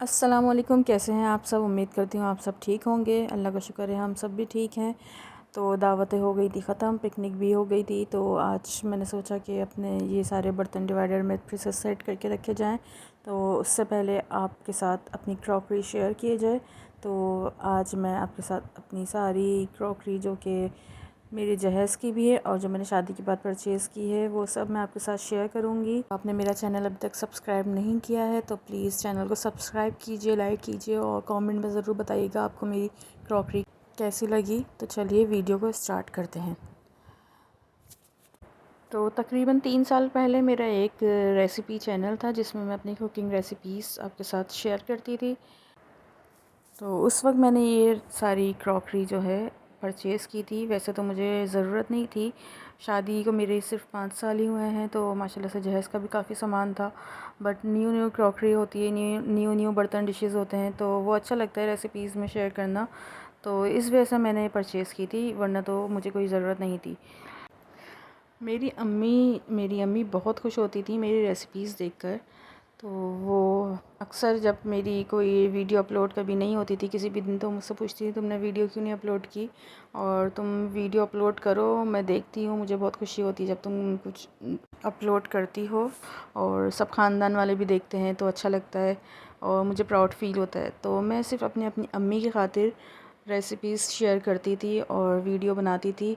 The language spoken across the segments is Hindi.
अस्सलामुअलैकुम। कैसे हैं आप सब? उम्मीद करती हूँ आप सब ठीक होंगे। अल्लाह का शुक्र है हम सब भी ठीक हैं। तो दावतें हो गई थी ख़त्म, पिकनिक भी हो गई थी। तो आज मैंने सोचा कि अपने ये सारे बर्तन डिवाइडर में फिर से सेट करके रखे जाएं। तो उससे पहले आपके साथ अपनी क्रॉकरी शेयर किए जाए। तो आज मैं आपके साथ अपनी सारी क्रॉकरी जो कि मेरी जहेज़ की भी है और जो मैंने शादी के बाद परचेज़ की है वो सब मैं आपके साथ शेयर करूँगी। आपने मेरा चैनल अभी तक सब्सक्राइब नहीं किया है तो प्लीज़ चैनल को सब्सक्राइब कीजिए, लाइक कीजिए और कमेंट में ज़रूर बताइएगा आपको मेरी क्रॉकरी कैसी लगी। तो चलिए वीडियो को स्टार्ट करते हैं। तो तकरीबन 3 साल पहले मेरा एक रेसिपी चैनल था जिसमें मैं अपनी कुकिंग रेसिपीज़ आपके साथ शेयर करती थी। तो उस वक्त मैंने ये सारी क्रॉकरी जो है परचेज़ की थी। वैसे तो मुझे ज़रूरत नहीं थी, शादी को मेरे सिर्फ 5 साल ही हुए हैं तो माशाल्लाह से जहेज़ का भी काफ़ी सामान था। बट न्यू न्यू क्रॉकरी होती है, न्यू न्यू बर्तन डिशेज़ होते हैं तो वो अच्छा लगता है रेसिपीज़ में शेयर करना। तो इस वजह से मैंने परचेज़ की थी, वरना तो मुझे कोई ज़रूरत नहीं थी। मेरी अम्मी बहुत खुश होती थी मेरी रेसिपीज़ देखकर। तो वो अक्सर जब मेरी कोई वीडियो अपलोड कभी नहीं होती थी किसी भी दिन, तो मुझसे पूछती थी तुमने वीडियो क्यों नहीं अपलोड की, और तुम वीडियो अपलोड करो, मैं देखती हूँ, मुझे बहुत खुशी होती है जब तुम कुछ अपलोड करती हो और सब ख़ानदान वाले भी देखते हैं तो अच्छा लगता है और मुझे प्राउड फ़ील होता है। तो मैं सिर्फ़ अपनी अपनी अम्मी की ख़ातिर रेसिपीज़ शेयर करती थी और वीडियो बनाती थी।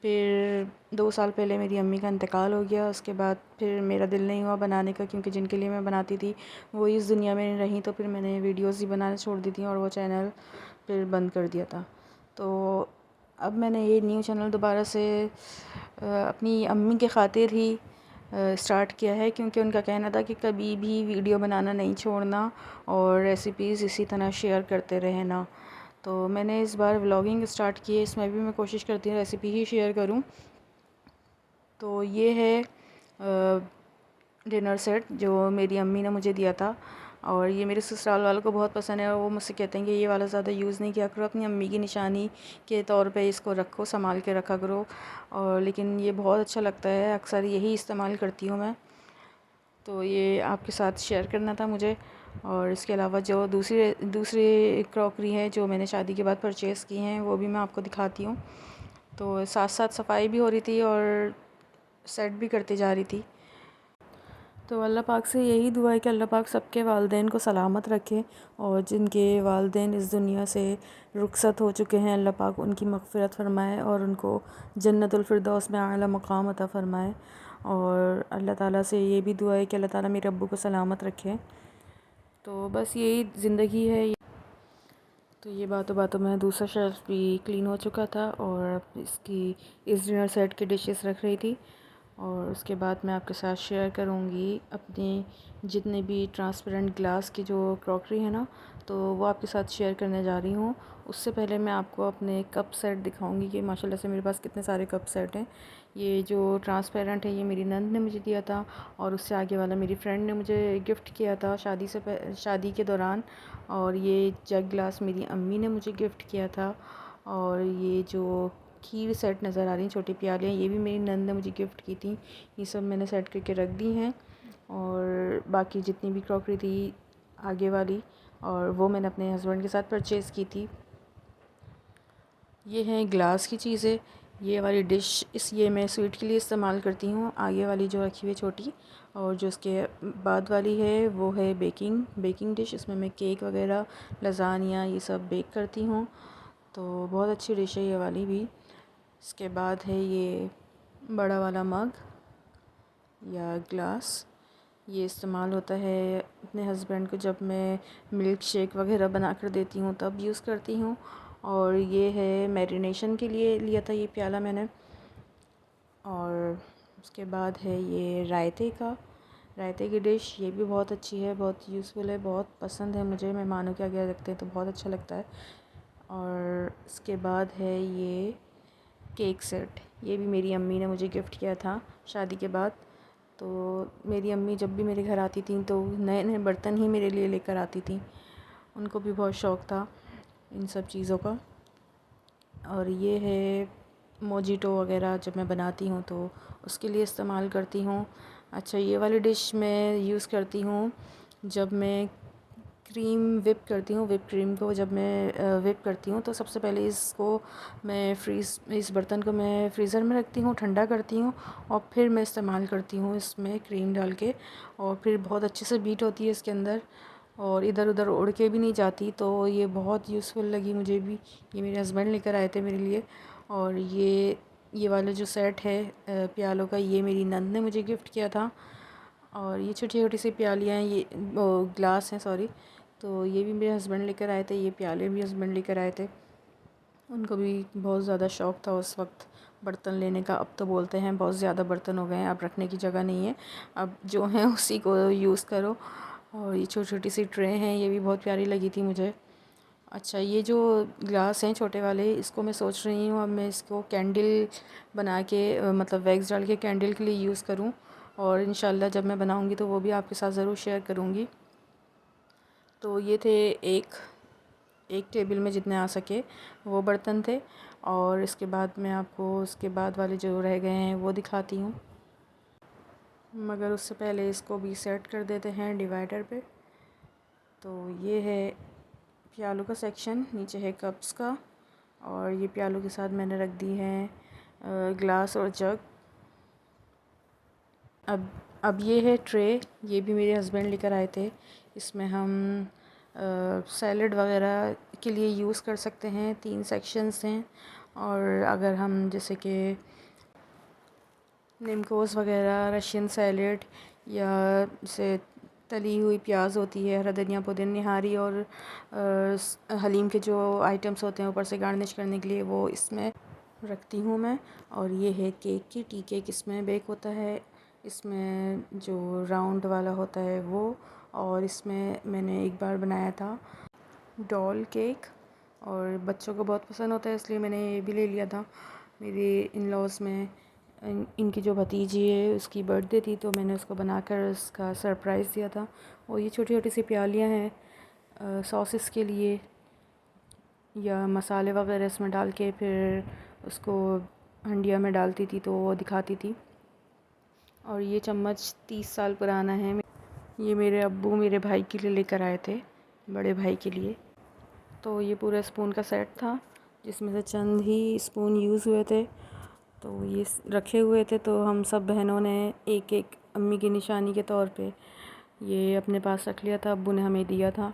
फिर 2 साल पहले मेरी अम्मी का इंतकाल हो गया। उसके बाद फिर मेरा दिल नहीं हुआ बनाने का, क्योंकि जिनके लिए मैं बनाती थी वो इस दुनिया में नहीं रही। तो फिर मैंने वीडियोस ही बनाना छोड़ दी थी और वो चैनल फिर बंद कर दिया था। तो अब मैंने ये न्यू चैनल दोबारा से अपनी अम्मी के ख़ातिर ही स्टार्ट किया है, क्योंकि उनका कहना था कि कभी भी वीडियो बनाना नहीं छोड़ना और रेसिपीज़ इसी तरह शेयर करते रहना। तो मैंने इस बार व्लॉगिंग स्टार्ट की है, इसमें भी मैं कोशिश करती हूँ रेसिपी ही शेयर करूँ। तो ये है डिनर सेट जो मेरी अम्मी ने मुझे दिया था और ये मेरे ससुराल वालों को बहुत पसंद है और वो मुझसे कहते हैं कि ये वाला ज़्यादा यूज़ नहीं किया करो, अपनी अम्मी की निशानी के तौर पे इसको रखो, संभाल के रखा करो। और लेकिन ये बहुत अच्छा लगता है, अक्सर यही इस्तेमाल करती हूँ मैं। तो ये आपके साथ शेयर करना था मुझे। और इसके अलावा जो दूसरी क्रॉकरी है जो मैंने शादी के बाद परचेज़ की हैं वो भी मैं आपको दिखाती हूँ। तो साथ साथ सफाई भी हो रही थी और सेट भी करती जा रही थी। तो अल्लाह पाक से यही दुआ है कि अल्लाह पाक सबके वालिदैन को सलामत रखे और जिनके वालिदैन इस दुनिया से रुखसत हो चुके हैं अल्लाह पाक उनकी मग़फ़िरत फ़रमाए और उनको जन्नतुल फ़िरदौस में आला मक़ाम अता फ़रमाए। और अल्लाह ताला से ये भी दुआ है कि अल्लाह ताला मेरे अब्बू को सलामत रखे। तो बस यही ज़िंदगी है। तो ये बातों बातों में दूसरा शेल्फ़ भी क्लीन हो चुका था और इस डिनर सेट की डिशेस रख रही थी। और उसके बाद मैं आपके साथ शेयर करूँगी अपने जितने भी ट्रांसपेरेंट ग्लास की जो क्रॉकरी है ना, तो वो आपके साथ शेयर करने जा रही हूँ। उससे पहले मैं आपको अपने कप सेट दिखाऊंगी कि माशाल्लाह से मेरे पास कितने सारे कप सेट हैं। ये जो ट्रांसपेरेंट है ये मेरी नंद ने मुझे दिया था और उससे आगे वाला मेरी फ्रेंड ने मुझे गिफ्ट किया था शादी के दौरान। और ये जग ग्लास मेरी अम्मी ने मुझे गिफ्ट किया था। और ये जो खीर सेट नज़र आ रही हैं छोटी प्यालियाँ, ये भी मेरी नंद ने मुझे गिफ्ट की थी। ये सब मैंने सेट करके रख दी हैं। और बाकी जितनी भी क्रॉकरी थी आगे वाली, और वो मैंने अपने हस्बैंड के साथ परचेज़ की थी। ये हैं ग्लास की चीज़ें। ये वाली डिश ये मैं स्वीट के लिए इस्तेमाल करती हूँ, आगे वाली जो रखी हुई है छोटी। और जो उसके बाद वाली है वो है बेकिंग डिश। इसमें मैं केक वगैरह, लज़ानिया ये सब बेक करती हूँ। तो बहुत अच्छी डिश है ये वाली भी। इसके बाद है ये बड़ा वाला मग या ग्लास। ये इस्तेमाल होता है अपने हस्बैंड को जब मैं मिल्क शेक वगैरह बना कर देती हूँ तब यूज़ करती हूँ। और ये है मैरिनेशन के लिए लिया था ये प्याला मैंने। और उसके बाद है ये रायते की डिश। ये भी बहुत अच्छी है, बहुत यूज़फुल है, बहुत पसंद है मुझे। मेहमानों के आगे रखते हैं तो बहुत अच्छा लगता है। और इसके बाद है ये केक सेट। ये भी मेरी अम्मी ने मुझे गिफ्ट किया था शादी के बाद। तो मेरी अम्मी जब भी मेरे घर आती थी तो नए नए बर्तन ही मेरे लिए लेकर आती थी। उनको भी बहुत शौक़ था इन सब चीज़ों का। और ये है मोजिटो वगैरह जब मैं बनाती हूँ तो उसके लिए इस्तेमाल करती हूँ। अच्छा, ये वाली डिश मैं यूज़ करती हूँ जब मैं क्रीम विप करती हूँ। विप क्रीम को जब मैं विप करती हूँ तो सबसे पहले इसको मैं इस बर्तन को मैं फ्रीज़र में रखती हूँ, ठंडा करती हूँ और फिर मैं इस्तेमाल करती हूँ इसमें क्रीम डाल के, और फिर बहुत अच्छे से बीट होती है इसके अंदर और इधर उधर उड़ के भी नहीं जाती। तो ये बहुत यूज़फुल लगी मुझे भी। ये मेरे हस्बैंड लेकर आए थे मेरे लिए। और ये वाला जो सेट है प्यालों का, ये मेरी नंद ने मुझे गिफ्ट किया था। और ये छोटी छोटी सी प्यालियाँ हैं, ये ग्लास हैं सॉरी, तो ये भी मेरे हस्बैंड लेकर आए थे। ये प्याले भी हस्बैंड लेकर आए थे। उनको भी बहुत ज़्यादा शौक़ था उस वक्त बर्तन लेने का। अब तो बोलते हैं बहुत ज़्यादा बर्तन हो गए हैं, अब रखने की जगह नहीं है, अब जो है उसी को यूज़ करो। और ये छोटी छोटी सी ट्रे हैं, ये भी बहुत प्यारी लगी थी मुझे। अच्छा, ये जो ग्लास हैं छोटे वाले, इसको मैं सोच रही हूँ अब मैं इसको कैंडल बना के मतलब वैक्स डाल के कैंडल के लिए यूज़ करूँ। और इंशाल्लाह जब मैं बनाऊँगी तो वो भी आपके साथ ज़रूर शेयर करूँगी। तो ये थे एक टेबल में जितने आ सके वो बर्तन थे। और इसके बाद मैं आपको उसके बाद वाले जो रह गए हैं वो दिखाती हूँ, मगर उससे पहले इसको भी सेट कर देते हैं डिवाइडर पे। तो ये है प्यालों का सेक्शन, नीचे है कप्स का, और ये प्यालों के साथ मैंने रख दी है ग्लास और जग। अब ये है ट्रे, ये भी मेरे हस्बैंड लेकर आए थे। इसमें हम सैलड वगैरह के लिए यूज़ कर सकते हैं। 3 सेक्शंस हैं। और अगर हम जैसे कि निमकोस वगैरह, रशियन सैलड, या जैसे तली हुई प्याज होती है, हरा धनिया, पुदीना, निहारी और हलीम के जो आइटम्स होते हैं ऊपर से गार्निश करने के लिए, वो इसमें रखती हूँ मैं। और ये है केक की टी केक, इसमें बेक होता है। इसमें जो राउंड वाला होता है वो, और इसमें मैंने एक बार बनाया था डॉल केक, और बच्चों को बहुत पसंद होता है इसलिए मैंने ये भी ले लिया था। मेरे इन लॉज़ में इनकी जो भतीजी है उसकी बर्थडे थी, तो मैंने उसको बनाकर उसका सरप्राइज़ दिया था। और ये छोटी छोटी सी प्यालियाँ हैं सॉसेस के लिए, या मसाले वगैरह इसमें डाल के फिर उसको हंडिया में डालती थी तो वो दिखाती थी। और ये चम्मच 30 साल पुराना है, ये मेरे अब्बू मेरे भाई के लिए लेकर आए थे, बड़े भाई के लिए। तो ये पूरा स्पून का सेट था जिसमें से चंद ही स्पून यूज़ हुए थे, तो ये रखे हुए थे। तो हम सब बहनों ने एक एक अम्मी की निशानी के तौर पे ये अपने पास रख लिया था, अब्बू ने हमें दिया था।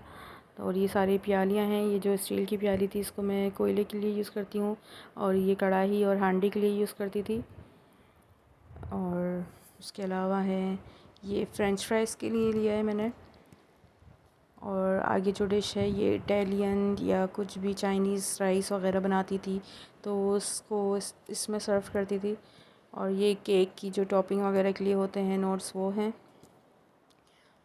तो और ये सारी प्यालियाँ हैं, ये जो स्टील की प्याली थी इसको मैं कोयले के लिए यूज़ करती हूँ, और ये कढ़ाई और हांडी के लिए यूज़ करती थी। और उसके अलावा है ये फ्रेंच फ्राइज़ के लिए लिया है मैंने। और आगे जो डिश है ये इटालियन या कुछ भी चाइनीज़ राइस वगैरह बनाती थी तो उसको इसमें सर्व करती थी। और ये केक की जो टॉपिंग वगैरह के लिए होते हैं नोट्स, वो हैं।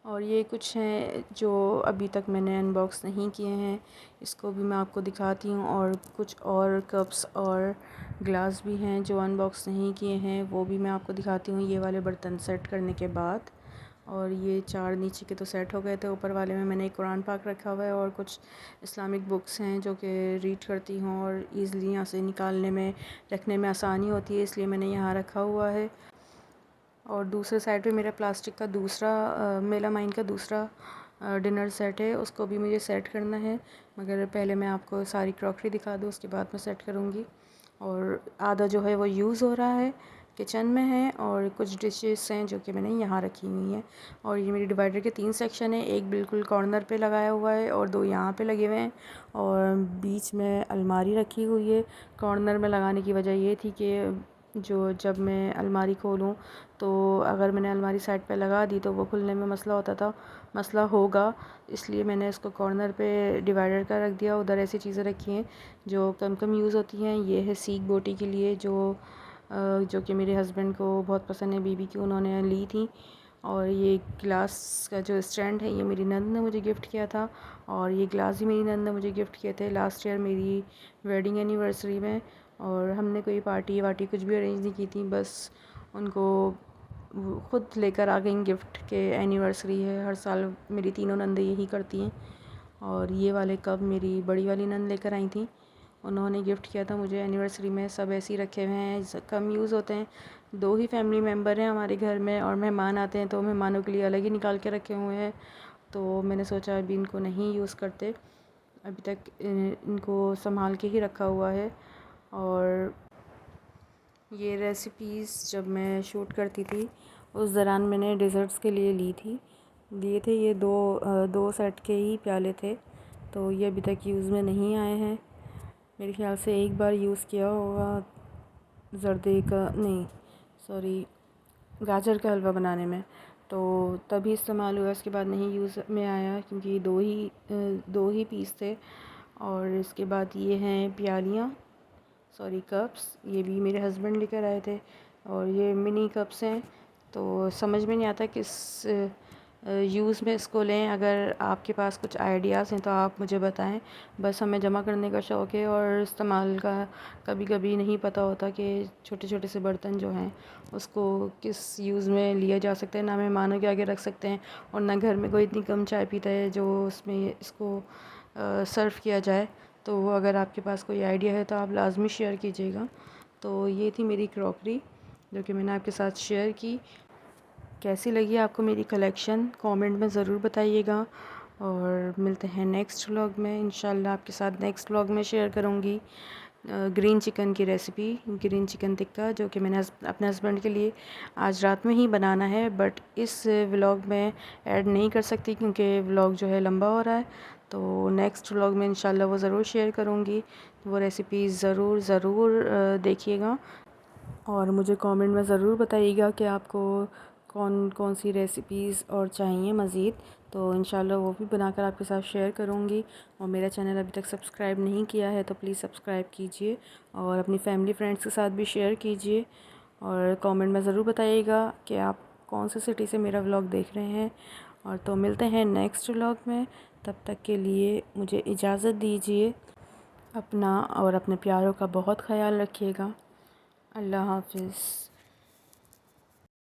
और ये कुछ हैं जो अभी तक मैंने अनबॉक्स नहीं किए हैं, इसको भी मैं आपको दिखाती हूँ। और कुछ और कप्स और ग्लास भी हैं जो अनबॉक्स नहीं किए हैं, वो भी मैं आपको दिखाती हूँ ये वाले बर्तन सेट करने के बाद। और ये 4 नीचे के तो सेट हो गए थे, ऊपर वाले में मैंने एक कुरान पाक रखा हुआ है और कुछ इस्लामिक बुक्स हैं जो कि रीड करती हूँ और ईज़िली यहाँ से निकालने में रखने में आसानी होती है, इसलिए मैंने यहाँ रखा हुआ है। और दूसरे साइड पे मेरा प्लास्टिक का दूसरा मेलामाइन का दूसरा डिनर सेट है, उसको भी मुझे सेट करना है, मगर पहले मैं आपको सारी क्रॉकरी दिखा दूँ उसके बाद मैं सेट करूँगी। और आधा जो है वो यूज़ हो रहा है, किचन में है, और कुछ डिशेस हैं जो कि मैंने यहाँ रखी हुई हैं। और ये मेरी डिवाइडर के 3 सेक्शन हैं, एक बिल्कुल कॉर्नर पे लगाया हुआ है और 2 यहाँ पे लगे हुए हैं, और बीच में अलमारी रखी हुई है। कॉर्नर में लगाने की वजह ये थी कि जो जब मैं अलमारी खोलूँ तो अगर मैंने अलमारी साइड पे लगा दी तो वो खुलने में मसला होगा, इसलिए मैंने इसको कॉर्नर पे डिवाइडर का रख दिया। उधर ऐसी चीज़ें रखी हैं जो कम कम यूज़ होती हैं। ये है सीख बोटी के लिए जो कि मेरे हस्बैंड को बहुत पसंद है, बीबी की उन्होंने ली थी। और ये गिलास का जो स्टैंड है ये मेरी नंद ने मुझे गिफ्ट किया था, और ये ग्लास भी मेरी नंद ने मुझे गिफ्ट किए थे लास्ट ईयर मेरी वेडिंग एनिवर्सरी में। और हमने कोई पार्टी वार्टी कुछ भी अरेंज नहीं की थी, बस उनको ख़ुद लेकर आ गई गिफ्ट के एनिवर्सरी है, हर साल मेरी तीनों नंदें यही करती हैं। और ये वाले कप मेरी बड़ी वाली नंद लेकर आई थी, उन्होंने गिफ्ट किया था मुझे एनिवर्सरी में। सब ऐसे ही रखे हुए हैं, कम यूज़ होते हैं। 2 ही फैमिली मेम्बर हैं हमारे घर में, और मेहमान आते हैं तो मेहमानों के लिए अलग ही निकाल के रखे हुए हैं। तो मैंने सोचा अभी इनको नहीं यूज़ करते, अभी तक इनको संभाल के ही रखा हुआ है। और ये रेसिपीज़ जब मैं शूट करती थी उस दौरान मैंने डेज़र्ट्स के लिए लिए थे। ये दो सेट के ही प्याले थे, तो ये अभी तक यूज़ में नहीं आए हैं। मेरे ख्याल से एक बार यूज़ किया होगा जर्दे का, नहीं सॉरी, गाजर का हलवा बनाने में, तो तभी इस्तेमाल हुआ। उसके बाद नहीं यूज़ में आया क्योंकि दो ही पीस थे। और इसके बाद ये हैं प्यालियाँ, सॉरी कप्स, ये भी मेरे हस्बैंड लेकर आए थे। और ये मिनी कप्स हैं, तो समझ में नहीं आता किस यूज़ में इसको लें। अगर आपके पास कुछ आइडियाज़ हैं तो आप मुझे बताएं। बस हमें जमा करने का शौक़ है और इस्तेमाल का कभी कभी नहीं पता होता कि छोटे छोटे से बर्तन जो हैं उसको किस यूज़ में लिया जा सकता है। ना मेहमानों के आगे रख सकते हैं और ना घर में कोई इतनी कम चाय पीता है जो उसमें इसको सर्व किया जाए। तो अगर आपके पास कोई आइडिया है तो आप लाज़मी शेयर कीजिएगा। तो ये थी मेरी क्रॉकरी जो कि मैंने आपके साथ शेयर की। कैसी लगी आपको मेरी कलेक्शन कमेंट में ज़रूर बताइएगा। और मिलते हैं नेक्स्ट व्लॉग में, इंशाल्लाह आपके साथ नेक्स्ट व्लॉग में शेयर करूँगी ग्रीन चिकन की रेसिपी, ग्रीन चिकन टिक्का, जो कि मैंने अपने हस्बैंड के लिए आज रात में ही बनाना है। बट इस व्लॉग में ऐड नहीं कर सकती क्योंकि व्लॉग जो है लंबा हो रहा है। तो नेक्स्ट व्लॉग में इंशाल्लाह वो ज़रूर शेयर करूँगी। वो रेसिपी ज़रूर देखिएगा और मुझे कमेंट में ज़रूर बताइएगा कि आपको कौन कौन सी रेसिपीज़ और चाहिए मज़ीद। तो इंशाल्लाह वो भी बनाकर आपके साथ शेयर करूँगी। और मेरा चैनल अभी तक सब्सक्राइब नहीं किया है तो प्लीज़ सब्सक्राइब कीजिए और अपनी फैमिली फ्रेंड्स के साथ भी शेयर कीजिए। और कमेंट में ज़रूर बताइएगा कि आप कौन सी सिटी से मेरा व्लॉग देख रहे हैं। और तो मिलते हैं नेक्स्ट व्लॉग में, तब तक के लिए मुझे इजाज़त दीजिए। अपना और अपने प्यारों का बहुत ख्याल रखिएगा। अल्लाह हाफ़िज़।